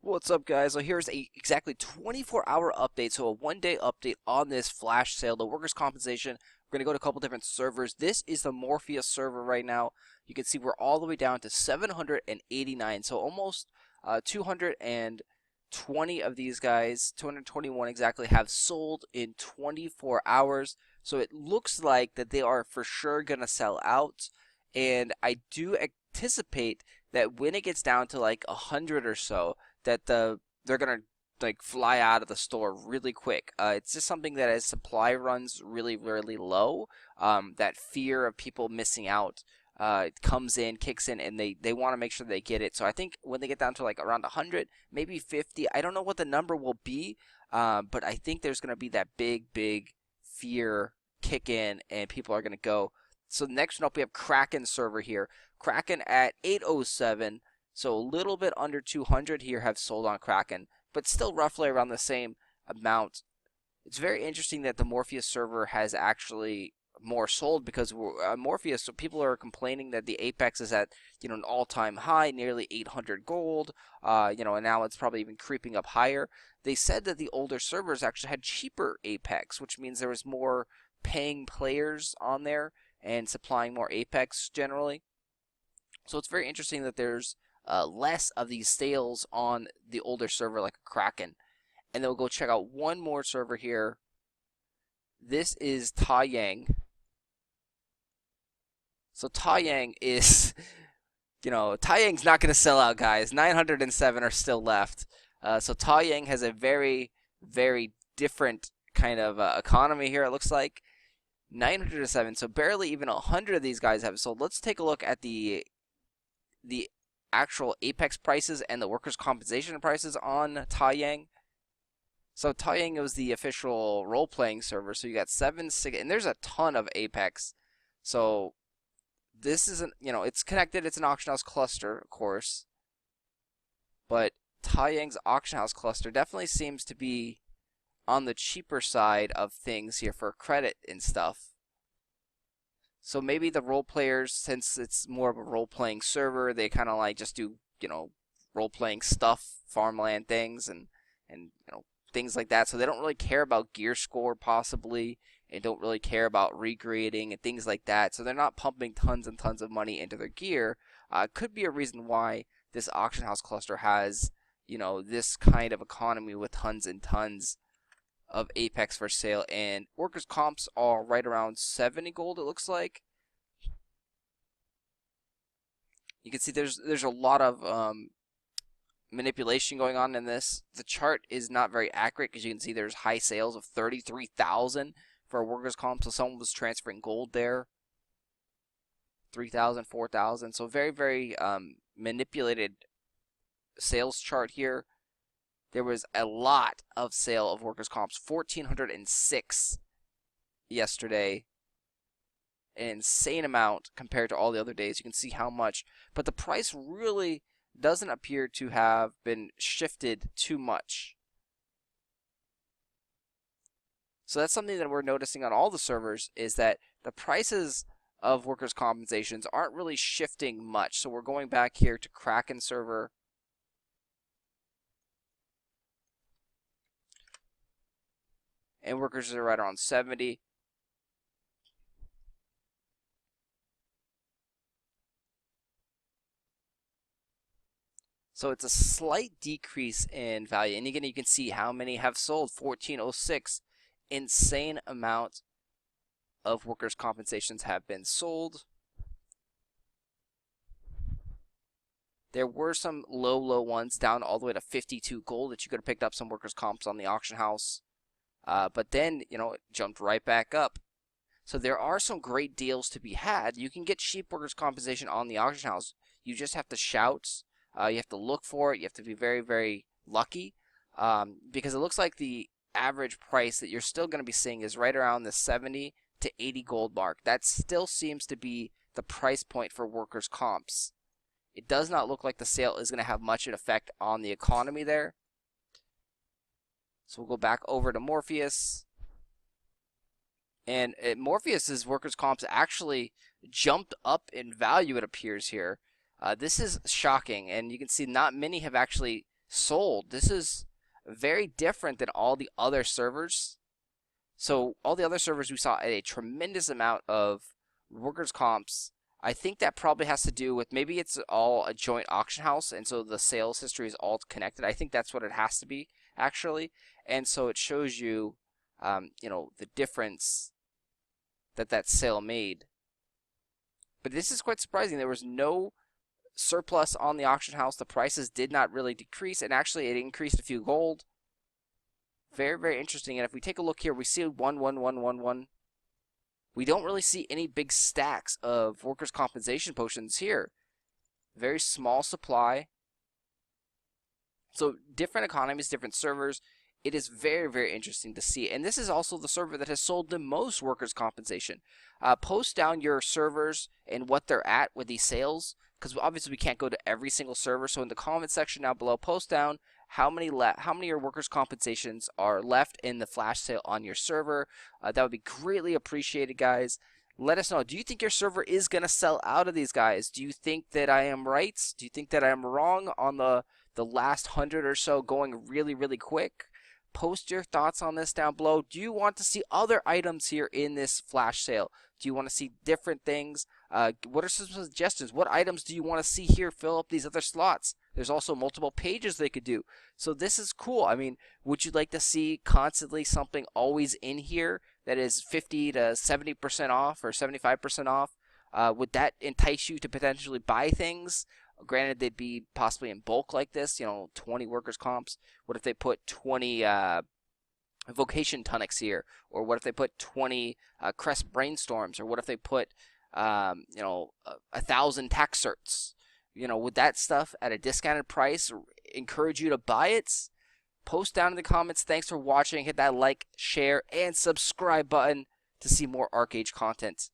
What's up, guys? So here's a exactly 24-hour update, so a one-day update on this flash sale, the workers' compensation. We're going to go to a couple different servers. This is the Morpheus server right now. You can see we're all the way down to 789, so almost 220 of these guys, 221 exactly, have sold in 24 hours. So it looks like that they are for sure going to sell out, and I do anticipate that when it gets down to like 100 or so, that they're gonna like fly out of the store really quick. It's just something that as supply runs really low, that fear of people missing out comes in, kicks in, and they want to make sure they get it. So I think when they get down to like around 100, maybe 50, I don't know what the number will be, but I think there's gonna be that big fear kick in, and people are gonna go. So next one up, we have Kraken server here. Kraken at 807. So a little bit under 200 here have sold on Kraken, but still roughly around the same amount. It's very interesting that the Morpheus server has actually more sold because Morpheus, so people are complaining that the Apex is at, an all-time high, nearly 800 gold, and now it's probably even creeping up higher. They said that the older servers actually had cheaper Apex, which means there was more paying players on there and supplying more Apex generally. So it's very interesting that there's less of these sales on the older server like Kraken. And then we'll go check out one more server here. This is Taiyang. So Taiyang is, Taiyang's not going to sell out, guys. 907 are still left. So Taiyang has a very different kind of economy here, it looks like. 907, so barely even 100 of these guys have sold. Let's take a look at the actual Apex prices and the workers' compensation prices on Taiyang. So Taiyang was the official role-playing server. So you got 7, 6, and there's a ton of Apex. So this isn't, it's connected. It's an auction house cluster, of course. But Taiyang's auction house cluster definitely seems to be on the cheaper side of things here for credit and stuff. So maybe the role players, since it's more of a role-playing server, they kind of like just do, role-playing stuff, farmland things, and things like that. So they don't really care about gear score possibly, and don't really care about regrading and things like that. So they're not pumping tons and tons of money into their gear. Could be a reason why this auction house cluster has, this kind of economy with tons and tons of Apex for sale, and workers' comps are right around 70 gold, it looks like. You can see there's a lot of manipulation going on in this. The chart is not very accurate because you can see there's high sales of 33,000 for workers' comp, so someone was transferring gold there. 3,000, 4,000, so very manipulated sales chart here. There was a lot of sale of workers' comps, 1,406 yesterday. An insane amount compared to all the other days. You can see how much. But the price really doesn't appear to have been shifted too much. So that's something that we're noticing on all the servers, is that the prices of workers' compensations aren't really shifting much. So we're going back here to Kraken server. And workers are right around 70. So it's a slight decrease in value. And again, you can see how many have sold. 1,406. Insane amount of workers' compensations have been sold. There were some low ones down all the way to 52 gold that you could have picked up some workers' comps on the auction house. But then, it jumped right back up. So there are some great deals to be had. You can get cheap workers' compensation on the auction house. You just have to shout. You have to look for it. You have to be very lucky. Because it looks like the average price that you're still going to be seeing is right around the 70 to 80 gold mark. That still seems to be the price point for workers' comps. It does not look like the sale is going to have much of an effect on the economy there. So we'll go back over to Morpheus. And Morpheus's workers' comps actually jumped up in value, it appears here. This is shocking, and you can see not many have actually sold. This is very different than all the other servers. So all the other servers we saw a tremendous amount of workers' comps. I think that probably has to do with maybe it's all a joint auction house, and so the sales history is all connected. I think that's what it has to be, actually. And so it shows you, the difference that that sale made. But this is quite surprising. There was no surplus on the auction house. The prices did not really decrease, and actually it increased a few gold. Very, very interesting. And if we take a look here, we see 11111. We don't really see any big stacks of workers' compensation potions here. Very small supply. So different economies, different servers. It is very, very interesting to see. And this is also the server that has sold the most workers' compensation. Post down your servers and what they're at with these sales, because obviously we can't go to every single server. So in the comment section down below, post down how many of your workers' compensations are left in the flash sale on your server. That would be greatly appreciated, guys. Let us know. Do you think your server is going to sell out of these guys? Do you think that I am right? Do you think that I am wrong on the last 100 or so going really, really quick? Post your thoughts on this down below. Do you want to see other items here in this flash sale? Do you want to see different things? What are some suggestions? What items do you want to see here fill up these other slots? There's also multiple pages they could do. So this is cool. I mean, would you like to see constantly something always in here that is 50 to 70% off or 75% off? Would that entice you to potentially buy things? Granted, they'd be possibly in bulk like this, 20 workers' comps. What if they put 20 vocation tonics here? Or what if they put 20 crest brainstorms? Or what if they put, 1,000 tax certs? Would that stuff at a discounted price encourage you to buy it? Post down in the comments. Thanks for watching. Hit that like, share, and subscribe button to see more Archeage content.